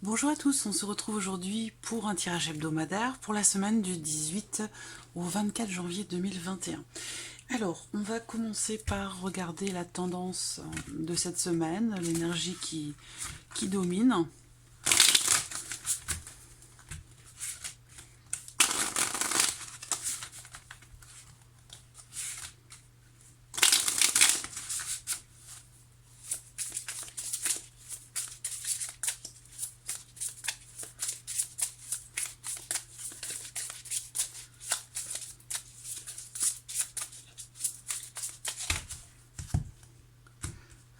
Bonjour à tous, on se retrouve aujourd'hui pour un tirage hebdomadaire pour la semaine du 18 au 24 janvier 2021. Alors, on va commencer par regarder la tendance de cette semaine, l'énergie qui domine.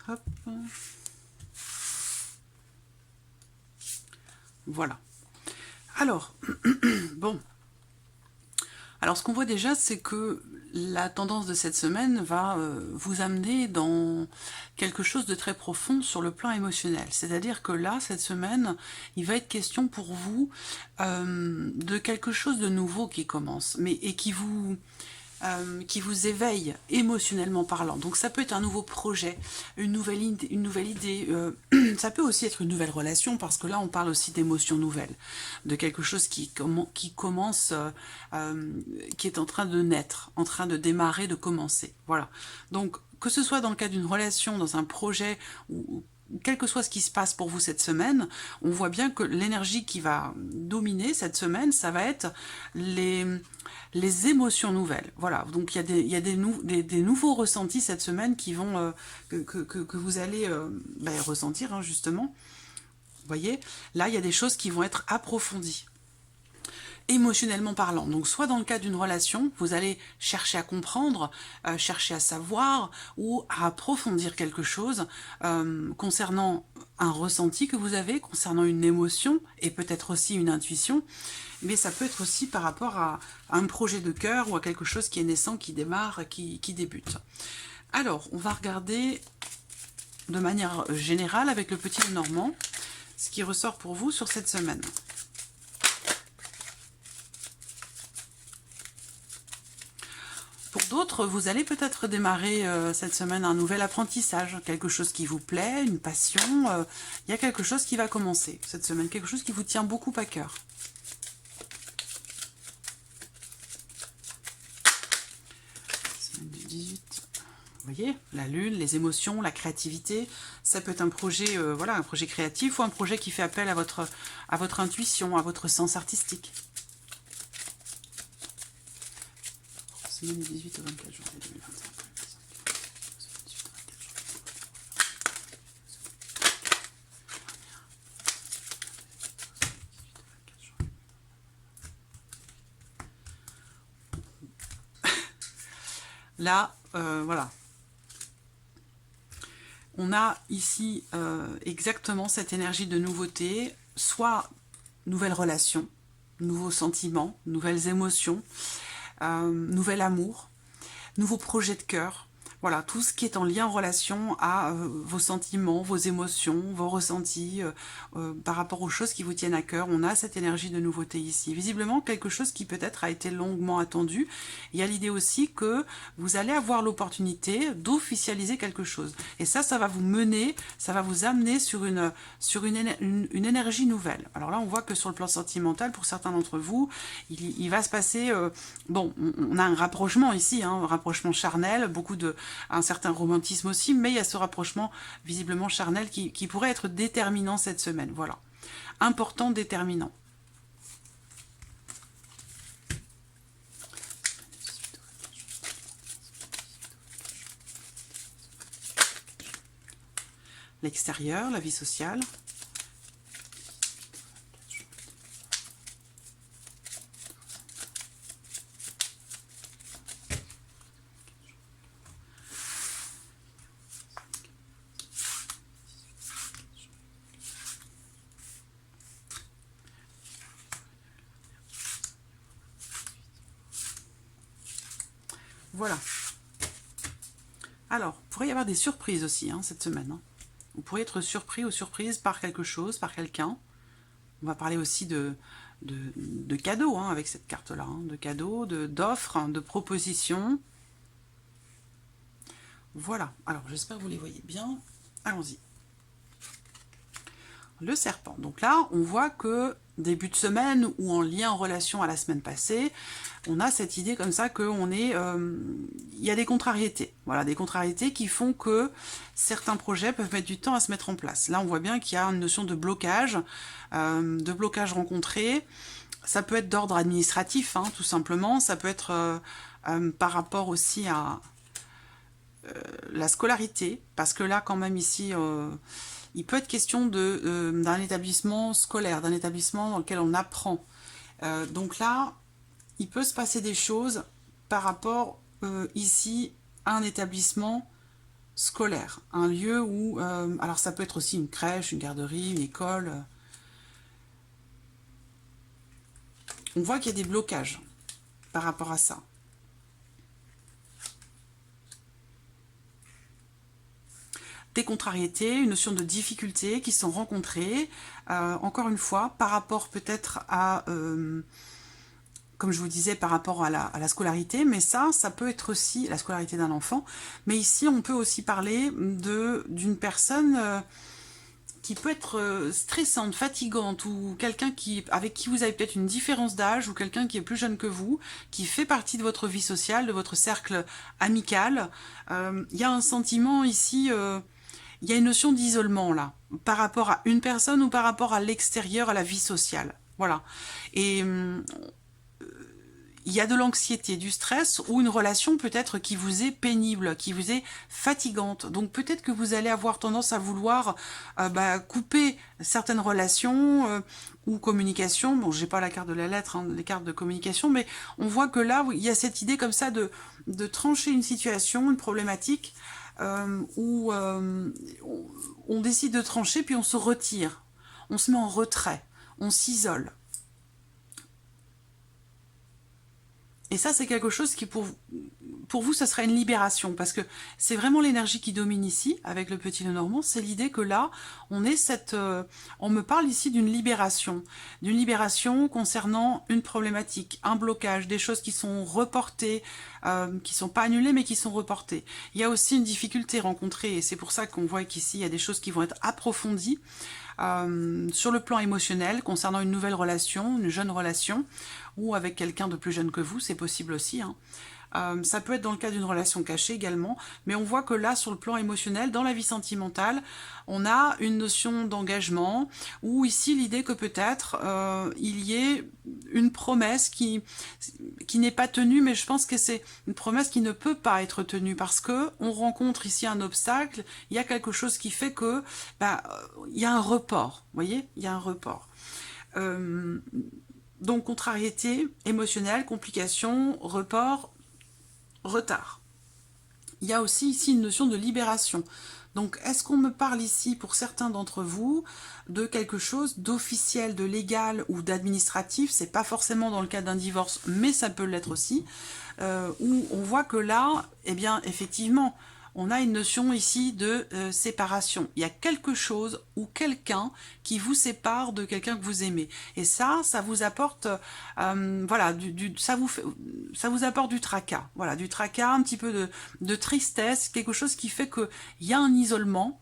Hop. Voilà. Alors, bon. Alors, ce qu'on voit déjà, c'est que la tendance de cette semaine va vous amener dans quelque chose de très profond sur le plan émotionnel. C'est-à-dire que là, cette semaine, il va être question pour vous de quelque chose de nouveau qui commence, et qui vous éveille émotionnellement parlant. Donc ça peut être un nouveau projet, une nouvelle idée. Ça peut aussi être une nouvelle relation, parce que là on parle aussi d'émotions nouvelles, de quelque chose qui commence, qui est en train de naître, en train de démarrer, de commencer. Voilà. Donc que ce soit dans le cas d'une relation, dans un projet, ou quel que soit ce qui se passe pour vous cette semaine, on voit bien que l'énergie qui va dominer cette semaine, ça va être les émotions nouvelles. Voilà, donc il y a des nouveaux ressentis cette semaine qui vont que vous allez ressentir, hein, justement. Vous voyez, là, il y a des choses qui vont être approfondies, émotionnellement parlant. Donc soit dans le cas d'une relation, vous allez chercher à comprendre, chercher à savoir ou à approfondir quelque chose concernant un ressenti que vous avez, concernant une émotion et peut-être aussi une intuition, mais ça peut être aussi par rapport à un projet de cœur ou à quelque chose qui est naissant, qui démarre, qui débute. Alors, on va regarder de manière générale avec le petit Normand ce qui ressort pour vous sur cette semaine. Pour d'autres, vous allez peut-être démarrer cette semaine un nouvel apprentissage, quelque chose qui vous plaît, une passion. Il y a quelque chose qui va commencer cette semaine, quelque chose qui vous tient beaucoup à cœur. Semaine du 18. Vous voyez, la lune, les émotions, la créativité, ça peut être un projet, voilà, un projet créatif ou un projet qui fait appel à votre intuition, à votre sens artistique. Semaine du 18 au 24 janvier 2021. Là, voilà. On a ici exactement cette énergie de nouveauté, soit nouvelle relation, nouveaux sentiments, nouvelles émotions, nouvel amour, nouveau projet de cœur. Voilà, tout ce qui est en lien, en relation à vos sentiments, vos émotions, vos ressentis, par rapport aux choses qui vous tiennent à cœur. On a cette énergie de nouveauté ici. Visiblement, quelque chose qui peut-être a été longuement attendu. Il y a l'idée aussi que vous allez avoir l'opportunité d'officialiser quelque chose. Et ça va vous mener, ça va vous amener sur une énergie nouvelle. Alors là, on voit que sur le plan sentimental, pour certains d'entre vous, il va se passer... bon, on a un rapprochement ici, hein, un rapprochement charnel, un certain romantisme aussi, mais il y a ce rapprochement visiblement charnel qui pourrait être déterminant cette semaine. Voilà. Important, déterminant. L'extérieur, la vie sociale. Voilà. Alors, il pourrait y avoir des surprises aussi, hein, cette semaine. Hein. Vous pourriez être surpris ou surprise par quelque chose, par quelqu'un. On va parler aussi de cadeaux, hein, avec cette carte-là. Hein, de cadeaux, d'offres, hein, de propositions. Voilà. Alors, j'espère que vous les voyez bien. Allons-y. le serpent. Donc là, on voit que début de semaine ou en lien, en relation à la semaine passée, on a cette idée comme ça qu'on est... il y a des contrariétés. Voilà, des contrariétés qui font que certains projets peuvent mettre du temps à se mettre en place. Là, on voit bien qu'il y a une notion de blocage rencontré. Ça peut être d'ordre administratif, hein, tout simplement. Ça peut être par rapport aussi à la scolarité, parce que là, quand même, ici... il peut être question d'un établissement scolaire, d'un établissement dans lequel on apprend. Donc là, il peut se passer des choses par rapport ici à un établissement scolaire, un lieu où... alors ça peut être aussi une crèche, une garderie, une école. On voit qu'il y a des blocages par rapport à ça. Des contrariétés, une notion de difficulté qui sont rencontrées, encore une fois, par rapport peut-être à, comme je vous disais, par rapport à la scolarité, mais ça peut être aussi la scolarité d'un enfant, mais ici on peut aussi parler d'une personne qui peut être stressante, fatigante, ou quelqu'un avec qui vous avez peut-être une différence d'âge, ou quelqu'un qui est plus jeune que vous, qui fait partie de votre vie sociale, de votre cercle amical. Il y a un sentiment ici... il y a une notion d'isolement là, par rapport à une personne ou par rapport à l'extérieur, à la vie sociale. Voilà. Et il y a de l'anxiété, du stress ou une relation peut-être qui vous est pénible, qui vous est fatigante. Donc peut-être que vous allez avoir tendance à vouloir couper certaines relations ou communication. Bon, j'ai pas la carte de la lettre, hein, les cartes de communication, mais on voit que là, il y a cette idée comme ça de trancher une situation, une problématique, où on décide de trancher, puis on se retire, on se met en retrait, on s'isole. Et ça, c'est quelque chose qui, pour vous, ça serait une libération, parce que c'est vraiment l'énergie qui domine ici, avec le petit Lenormand, c'est l'idée que là, on est on me parle ici d'une libération concernant une problématique, un blocage, des choses qui sont reportées, qui sont pas annulées, mais qui sont reportées. Il y a aussi une difficulté rencontrée, et c'est pour ça qu'on voit qu'ici, il y a des choses qui vont être approfondies, sur le plan émotionnel, concernant une nouvelle relation, une jeune relation, ou avec quelqu'un de plus jeune que vous, c'est possible aussi, hein. Ça peut être dans le cas d'une relation cachée également, mais on voit que là, sur le plan émotionnel, dans la vie sentimentale, on a une notion d'engagement, ou ici l'idée que peut-être il y ait une promesse qui n'est pas tenue, mais je pense que c'est une promesse qui ne peut pas être tenue, parce que on rencontre ici un obstacle, il y a quelque chose qui fait que il y a un report, vous voyez, il y a un report. Donc contrariété émotionnelle, complication, report, retard. Il y a aussi ici une notion de libération. Donc, est-ce qu'on me parle ici, pour certains d'entre vous, de quelque chose d'officiel, de légal ou d'administratif? C'est pas forcément dans le cas d'un divorce, mais ça peut l'être aussi. Où on voit que là, eh bien, effectivement, on a une notion ici de séparation. Il y a quelque chose ou quelqu'un qui vous sépare de quelqu'un que vous aimez. Et ça vous apporte, voilà, ça vous apporte du tracas. Voilà, du tracas, un petit peu de tristesse, quelque chose qui fait qu'il y a un isolement,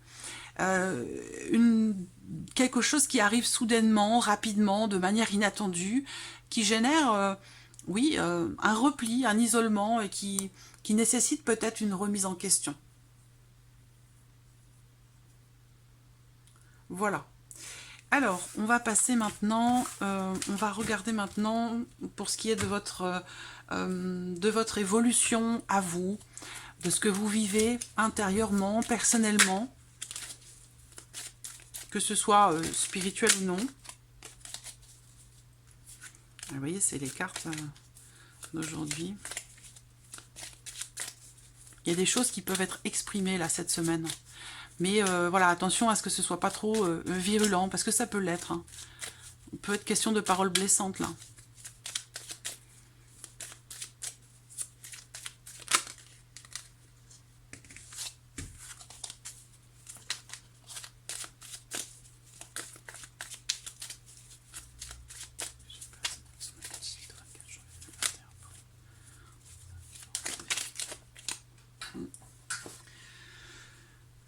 quelque chose qui arrive soudainement, rapidement, de manière inattendue, qui génère, oui, un repli, un isolement, et qui nécessite peut-être une remise en question. Voilà. Alors, on va passer maintenant, on va regarder maintenant pour ce qui est de votre évolution à vous, de ce que vous vivez intérieurement, personnellement, que ce soit spirituel ou non. Vous voyez, c'est les cartes d'aujourd'hui. Il y a des choses qui peuvent être exprimées là cette semaine. Mais voilà, attention à ce que ce soit pas trop virulent, parce que ça peut l'être, hein. Il peut être question de paroles blessantes là.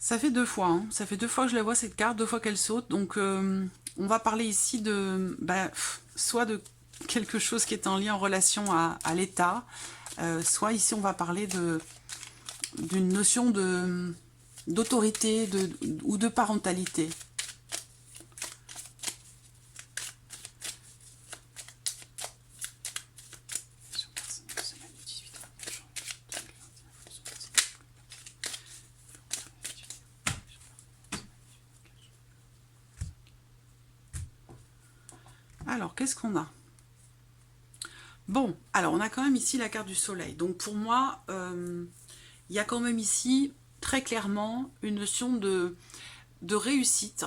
Ça fait 2 fois, hein. Ça fait 2 fois que je la vois cette carte, 2 fois qu'elle saute. Donc on va parler ici de soit de quelque chose qui est en lien en relation à l'État, soit ici on va parler d'une notion d'autorité ou de parentalité. Alors, qu'est-ce qu'on a? Bon, alors on a quand même ici la carte du soleil. Donc pour moi, il y a quand même ici très clairement une notion de réussite,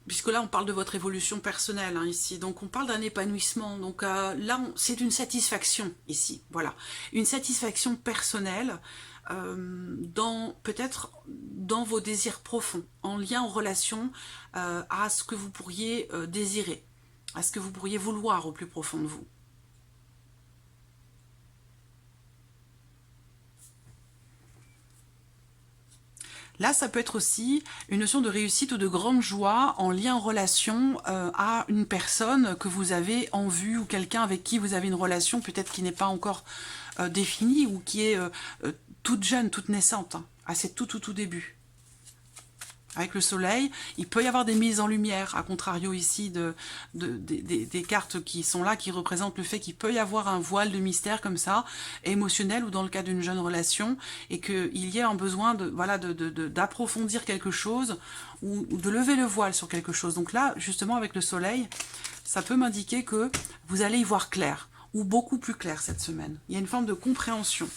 puisque là on parle de votre évolution personnelle, hein, ici, donc on parle d'un épanouissement, donc là c'est une satisfaction ici, voilà, une satisfaction personnelle peut-être dans vos désirs profonds, en lien, en relation à ce que vous pourriez désirer, à ce que vous pourriez vouloir au plus profond de vous. Là, ça peut être aussi une notion de réussite ou de grande joie en lien, en relation à une personne que vous avez en vue ou quelqu'un avec qui vous avez une relation peut-être qui n'est pas encore définie ou qui est toute jeune, toute naissante, hein, à ses tout début. Avec le soleil, il peut y avoir des mises en lumière, à contrario ici des cartes qui sont là, qui représentent le fait qu'il peut y avoir un voile de mystère comme ça, émotionnel ou dans le cas d'une jeune relation, et qu'il y ait un besoin d'approfondir quelque chose ou de lever le voile sur quelque chose. Donc là, justement, avec le soleil, ça peut m'indiquer que vous allez y voir clair, ou beaucoup plus clair cette semaine. Il y a une forme de compréhension.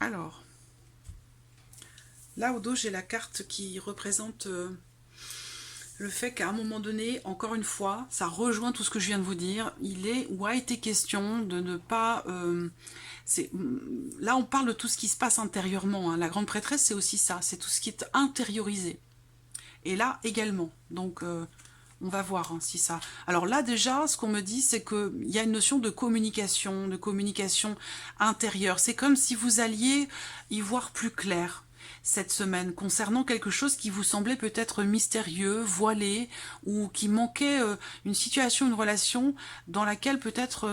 Alors, là au dos, j'ai la carte qui représente le fait qu'à un moment donné, encore une fois, ça rejoint tout ce que je viens de vous dire, il est ou a été question de ne pas... là, on parle de tout ce qui se passe intérieurement, hein. La grande prêtresse, c'est aussi ça, c'est tout ce qui est intériorisé. Et là, également. Donc, on va voir hein, si ça... Alors là, déjà, ce qu'on me dit, c'est qu'il y a une notion de communication intérieure. C'est comme si vous alliez y voir plus clair cette semaine concernant quelque chose qui vous semblait peut-être mystérieux, voilé, ou qui manquait une situation, une relation dans laquelle peut-être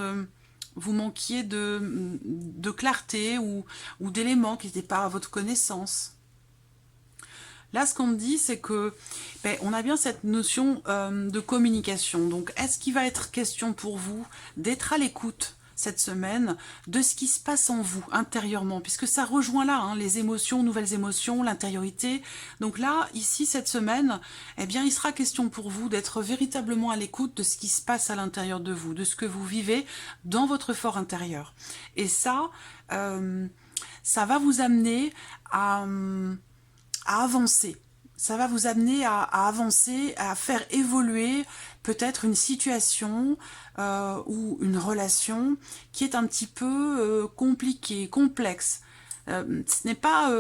vous manquiez de clarté ou d'éléments qui n'étaient pas à votre connaissance. Là, ce qu'on me dit, c'est que on a bien cette notion de communication. Donc, est-ce qu'il va être question pour vous d'être à l'écoute cette semaine de ce qui se passe en vous intérieurement, puisque ça rejoint là hein, les émotions, nouvelles émotions, l'intériorité. Donc là, ici, cette semaine, eh bien, il sera question pour vous d'être véritablement à l'écoute de ce qui se passe à l'intérieur de vous, de ce que vous vivez dans votre fort intérieur. Et ça va vous amener à avancer. Ça va vous amener à avancer, à faire évoluer peut-être une situation ou une relation qui est un petit peu compliquée, complexe. Ce n'est pas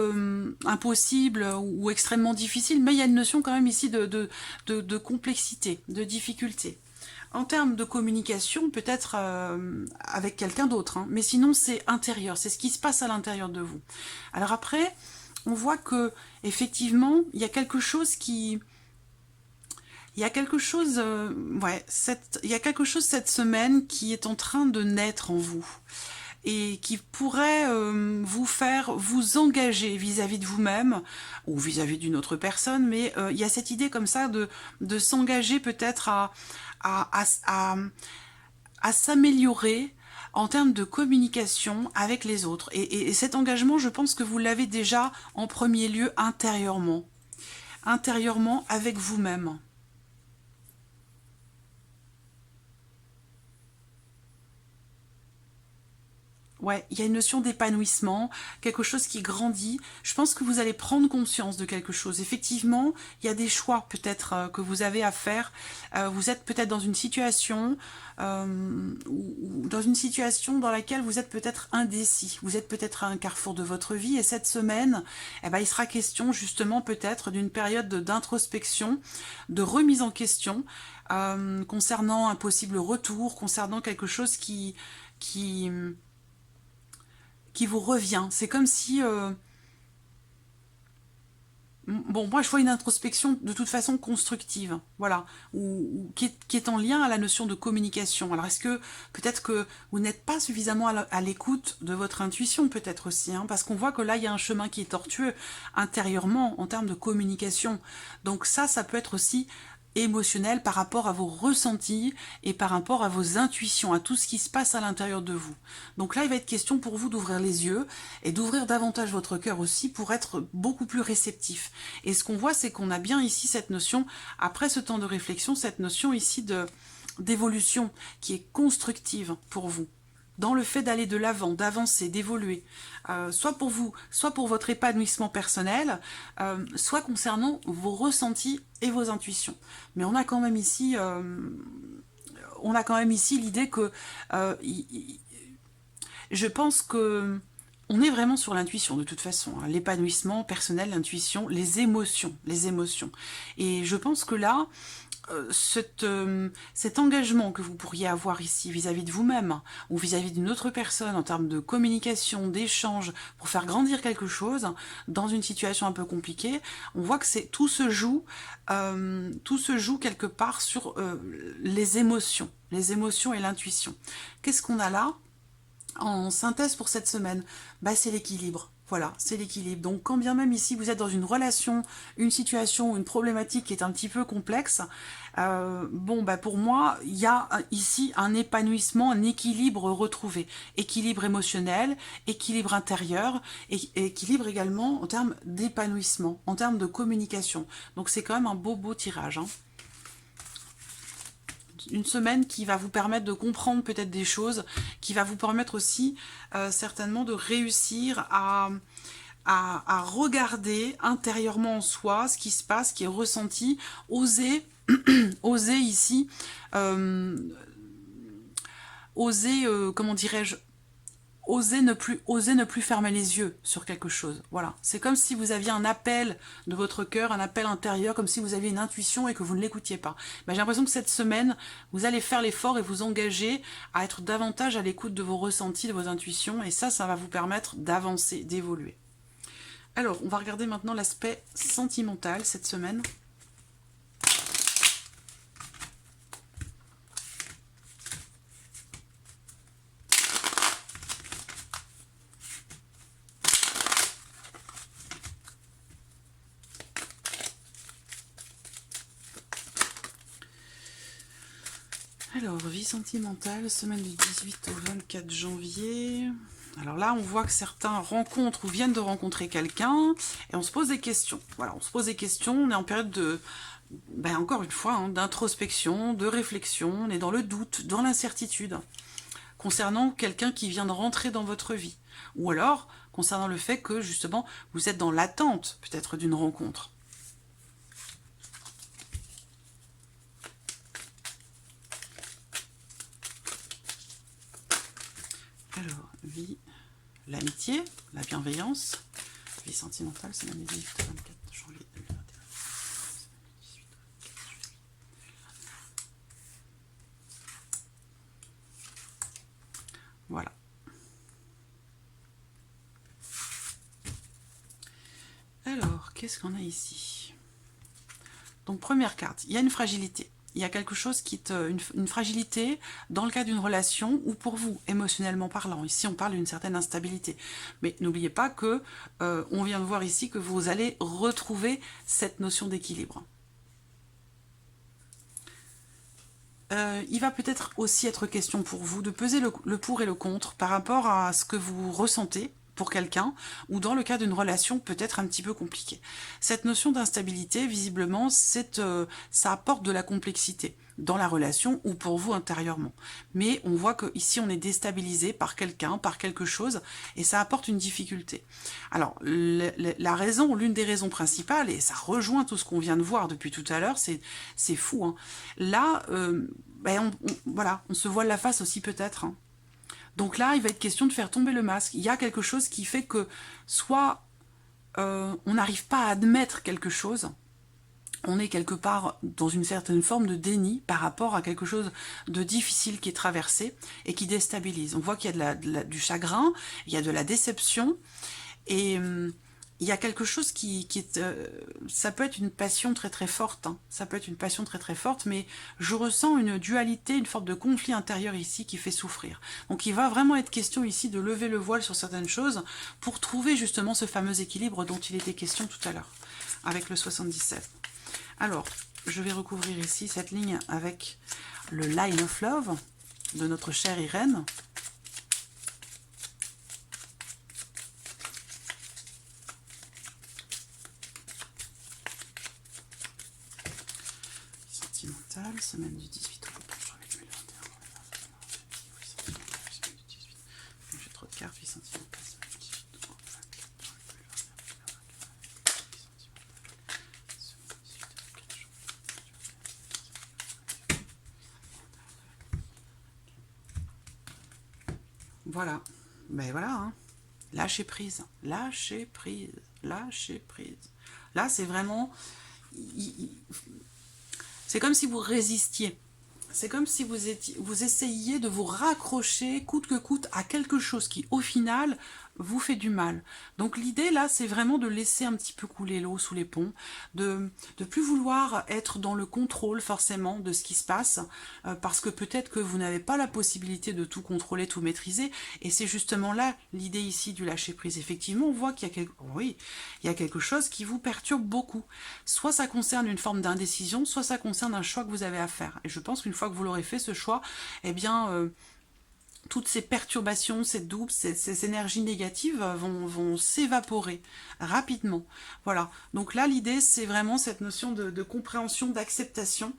impossible ou extrêmement difficile, mais il y a une notion quand même ici de complexité, de difficulté. En termes de communication, peut-être avec quelqu'un d'autre, hein, mais sinon c'est intérieur, c'est ce qui se passe à l'intérieur de vous. Alors après, on voit que effectivement, il y a quelque chose qui... Il y a quelque chose, il y a quelque chose cette semaine qui est en train de naître en vous et qui pourrait vous faire vous engager vis-à-vis de vous-même ou vis-à-vis d'une autre personne, mais il y a cette idée comme ça de s'engager peut-être à s'améliorer en termes de communication avec les autres. Et cet engagement, je pense que vous l'avez déjà en premier lieu intérieurement avec vous-même. Ouais, il y a une notion d'épanouissement, quelque chose qui grandit. Je pense que vous allez prendre conscience de quelque chose. Effectivement, il y a des choix peut-être que vous avez à faire. Vous êtes peut-être dans une situation ou dans une situation dans laquelle vous êtes peut-être indécis. Vous êtes peut-être à un carrefour de votre vie et cette semaine, eh ben, il sera question justement peut-être d'une période d'introspection, de remise en question concernant un possible retour, concernant quelque chose qui vous revient. C'est comme si... bon, moi je vois une introspection de toute façon constructive, voilà, qui est en lien à la notion de communication. Alors est-ce que peut-être que vous n'êtes pas suffisamment à l'écoute de votre intuition, peut-être aussi, hein, parce qu'on voit que là il y a un chemin qui est tortueux intérieurement en termes de communication. Donc ça peut être aussi émotionnel par rapport à vos ressentis et par rapport à vos intuitions, à tout ce qui se passe à l'intérieur de vous. Donc là, il va être question pour vous d'ouvrir les yeux et d'ouvrir davantage votre cœur aussi pour être beaucoup plus réceptif. Et ce qu'on voit, c'est qu'on a bien ici cette notion, après ce temps de réflexion, cette notion ici d'évolution qui est constructive pour vous, dans le fait d'aller de l'avant, d'avancer, d'évoluer, soit pour vous, soit pour votre épanouissement personnel, soit concernant vos ressentis et vos intuitions. Mais on a quand même ici, l'idée que je pense que on est vraiment sur l'intuition de toute façon, hein, l'épanouissement personnel, l'intuition, les émotions. Et je pense que là, cet engagement que vous pourriez avoir ici vis-à-vis de vous-même ou vis-à-vis d'une autre personne en termes de communication, d'échange, pour faire grandir quelque chose dans une situation un peu compliquée, on voit que tout se joue quelque part sur les émotions et l'intuition. Qu'est-ce qu'on a là en synthèse pour cette semaine? C'est l'équilibre. Voilà, c'est l'équilibre. Donc quand bien même ici vous êtes dans une relation, une situation, une problématique qui est un petit peu complexe, pour moi, il y a ici un épanouissement, un équilibre retrouvé. Équilibre émotionnel, équilibre intérieur, et équilibre également en termes d'épanouissement, en termes de communication. Donc c'est quand même un beau tirage, hein. Une semaine qui va vous permettre de comprendre peut-être des choses, qui va vous permettre aussi certainement de réussir à regarder intérieurement en soi ce qui se passe, ce qui est ressenti, oser ici, comment dirais-je, oser ne plus fermer les yeux sur quelque chose. Voilà, c'est comme si vous aviez un appel de votre cœur, un appel intérieur, comme si vous aviez une intuition et que vous ne l'écoutiez pas. J'ai l'impression que cette semaine, vous allez faire l'effort et vous engager à être davantage à l'écoute de vos ressentis, de vos intuitions, et ça va vous permettre d'avancer, d'évoluer. Alors, on va regarder maintenant l'aspect sentimental cette semaine. Alors, vie sentimentale, semaine du 18 au 24 janvier. Alors là, on voit que certains rencontrent ou viennent de rencontrer quelqu'un et on se pose des questions. Voilà, on se pose des questions, on est en période de, encore une fois, hein, d'introspection, de réflexion, on est dans le doute, dans l'incertitude, concernant quelqu'un qui vient de rentrer dans votre vie. Ou alors, concernant le fait que, justement, vous êtes dans l'attente, peut-être, d'une rencontre. Alors, vie, l'amitié, la bienveillance, vie sentimentale, semaine du 18 au 24 janvier 2021. Voilà. Alors, qu'est-ce qu'on a ici? Donc, première carte, il y a une fragilité. Il y a quelque chose qui est une fragilité dans le cas d'une relation ou pour vous, émotionnellement parlant. Ici, on parle d'une certaine instabilité. Mais n'oubliez pas que on vient de voir ici que vous allez retrouver cette notion d'équilibre. Il va peut-être aussi être question pour vous de peser le pour et le contre par rapport à ce que vous ressentez pour quelqu'un, ou dans le cas d'une relation peut-être un petit peu compliquée. Cette notion d'instabilité, visiblement, ça apporte de la complexité dans la relation ou pour vous intérieurement. Mais on voit que ici on est déstabilisé par quelqu'un, par quelque chose, et ça apporte une difficulté. Alors, la raison, l'une des raisons principales, et ça rejoint tout ce qu'on vient de voir depuis tout à l'heure, c'est fou, hein. Là, voilà, on se voile la face aussi peut-être, hein. Donc là, il va être question de faire tomber le masque. Il y a quelque chose qui fait que soit on n'arrive pas à admettre quelque chose, on est quelque part dans une certaine forme de déni par rapport à quelque chose de difficile qui est traversé et qui déstabilise. On voit qu'il y a du chagrin, il y a de la déception, et il y a quelque chose qui est... ça peut être une passion très très forte, hein. Ça peut être une passion très très forte, mais je ressens une dualité, une forme de conflit intérieur ici qui fait souffrir. Donc il va vraiment être question ici de lever le voile sur certaines choses pour trouver justement ce fameux équilibre dont il était question tout à l'heure, avec le 77. Alors, je vais recouvrir ici cette ligne avec le Line of Love de notre chère Irène. Sentimentale, semaine du 18 au 21. J'ai trop de cartes, puis sentimentale. Voilà, ben voilà, hein. Lâcher prise, lâcher prise, lâcher prise. Là, c'est vraiment... C'est comme si vous résistiez. C'est comme si vous essayiez de vous raccrocher coûte que coûte à quelque chose qui, au final, vous fait du mal. Donc l'idée, là, c'est vraiment de laisser un petit peu couler l'eau sous les ponts, de plus vouloir être dans le contrôle, forcément, de ce qui se passe, parce que peut-être que vous n'avez pas la possibilité de tout contrôler, tout maîtriser, et c'est justement là l'idée ici du lâcher-prise. Effectivement, on voit qu'il y a il y a quelque chose qui vous perturbe beaucoup. Soit ça concerne une forme d'indécision, soit ça concerne un choix que vous avez à faire. Et je pense qu'une fois que vous l'aurez fait, ce choix, eh bien... toutes ces perturbations, ces doutes, ces énergies négatives vont s'évaporer rapidement. Voilà, donc là l'idée c'est vraiment cette notion de compréhension, d'acceptation,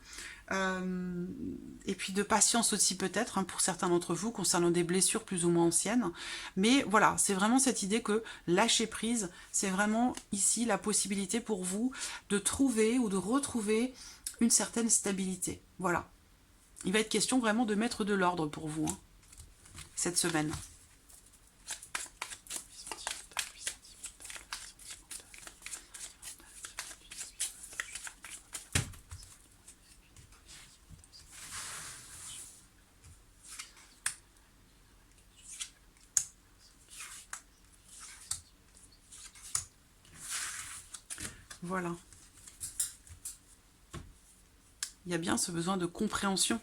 et puis de patience aussi peut-être, hein, pour certains d'entre vous concernant des blessures plus ou moins anciennes. Mais voilà, c'est vraiment cette idée que lâcher prise, c'est vraiment ici la possibilité pour vous de trouver ou de retrouver une certaine stabilité. Voilà, il va être question vraiment de mettre de l'ordre pour vous, hein, cette semaine. Voilà. Il y a bien ce besoin de compréhension,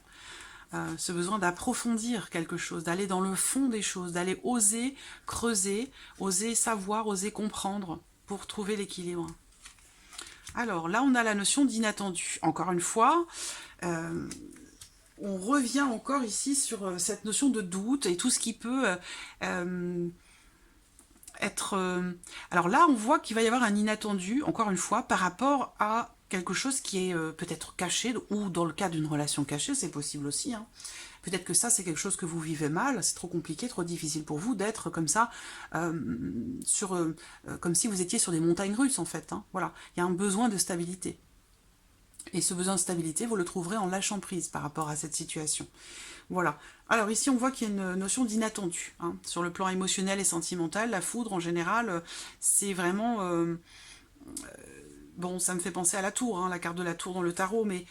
ce besoin d'approfondir quelque chose, d'aller dans le fond des choses, d'aller oser creuser, oser savoir, oser comprendre pour trouver l'équilibre. Alors là, on a la notion d'inattendu. Encore une fois, on revient encore ici sur cette notion de doute et tout ce qui peut être... Alors là, on voit qu'il va y avoir un inattendu, encore une fois, par rapport à quelque chose qui est peut-être caché, ou dans le cas d'une relation cachée, c'est possible aussi, hein. Peut-être que ça, c'est quelque chose que vous vivez mal, c'est trop compliqué, trop difficile pour vous d'être comme ça, comme si vous étiez sur des montagnes russes, en fait, hein. Voilà, il y a un besoin de stabilité. Et ce besoin de stabilité, vous le trouverez en lâchant prise par rapport à cette situation. Voilà. Alors ici, on voit qu'il y a une notion d'inattendu, hein. Sur le plan émotionnel et sentimental, la foudre, en général, c'est vraiment... bon, ça me fait penser à la tour, hein, la carte de la tour dans le tarot, mais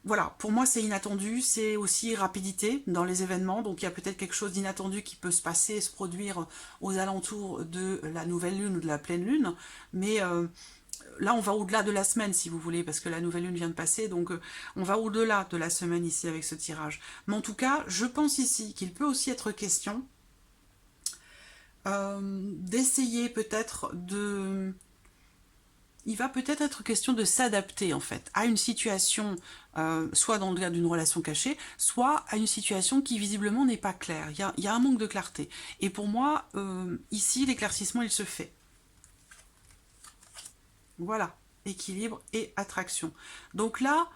voilà, pour moi c'est inattendu, c'est aussi rapidité dans les événements, donc il y a peut-être quelque chose d'inattendu qui peut se passer, se produire aux alentours de la nouvelle lune ou de la pleine lune, mais là on va au-delà de la semaine si vous voulez, parce que la nouvelle lune vient de passer, donc on va au-delà de la semaine ici avec ce tirage. Mais en tout cas, je pense ici qu'il peut aussi être question d'essayer peut-être il va peut-être être question de s'adapter en fait à une situation, soit dans le cadre d'une relation cachée, soit à une situation qui visiblement n'est pas claire. Il y a un manque de clarté. Et pour moi, ici, l'éclaircissement, il se fait. Voilà, équilibre et attraction. Donc là,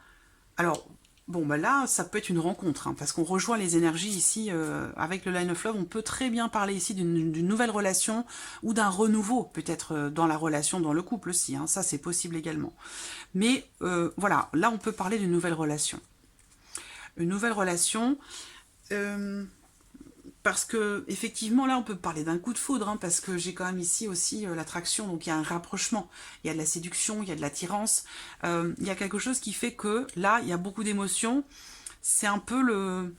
alors, bon, bah là, ça peut être une rencontre, hein, parce qu'on rejoint les énergies ici, avec le Line of Love, on peut très bien parler ici d'une nouvelle relation, ou d'un renouveau, peut-être dans la relation, dans le couple aussi, hein, ça c'est possible également. Mais voilà, là on peut parler d'une nouvelle relation. Une nouvelle relation, parce que effectivement là on peut parler d'un coup de foudre, hein, parce que j'ai quand même ici aussi l'attraction, donc il y a un rapprochement, il y a de la séduction, il y a de l'attirance, il y a quelque chose qui fait que là il y a beaucoup d'émotions, c'est un peu le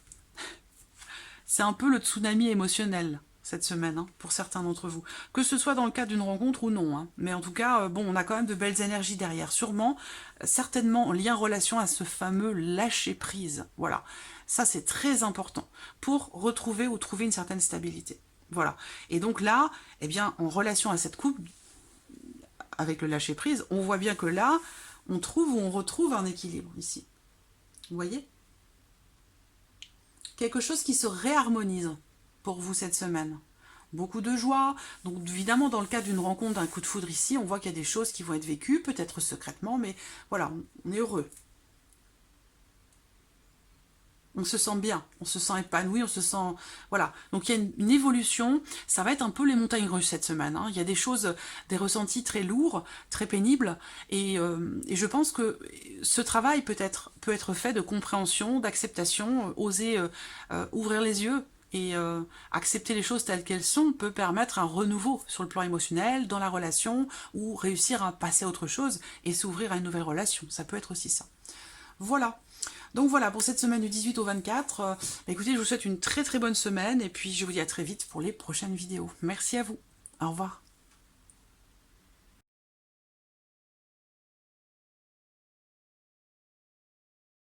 tsunami émotionnel cette semaine, hein, pour certains d'entre vous. Que ce soit dans le cadre d'une rencontre ou non. Hein. Mais en tout cas, bon, on a quand même de belles énergies derrière. Sûrement, certainement en lien relation à ce fameux lâcher-prise. Voilà. Ça, c'est très important pour retrouver ou trouver une certaine stabilité. Voilà. Et donc là, eh bien, en relation à cette coupe, avec le lâcher-prise, on voit bien que là, on trouve ou on retrouve un équilibre ici. Vous voyez ? Quelque chose qui se réharmonise pour vous cette semaine. Beaucoup de joie. Donc évidemment, dans le cas d'une rencontre, d'un coup de foudre ici, on voit qu'il y a des choses qui vont être vécues, peut-être secrètement, mais voilà, on est heureux. On se sent bien, on se sent épanoui, on se sent... Voilà, donc il y a une évolution, ça va être un peu les montagnes russes cette semaine. Hein. Il y a des choses, des ressentis très lourds, très pénibles, et je pense que ce travail peut être fait de compréhension, d'acceptation, oser ouvrir les yeux, et accepter les choses telles qu'elles sont peut permettre un renouveau sur le plan émotionnel, dans la relation, ou réussir à passer à autre chose et s'ouvrir à une nouvelle relation. Ça peut être aussi ça. Voilà. Donc voilà, pour cette semaine du 18 au 24, écoutez, je vous souhaite une très très bonne semaine et puis je vous dis à très vite pour les prochaines vidéos. Merci à vous. Au revoir.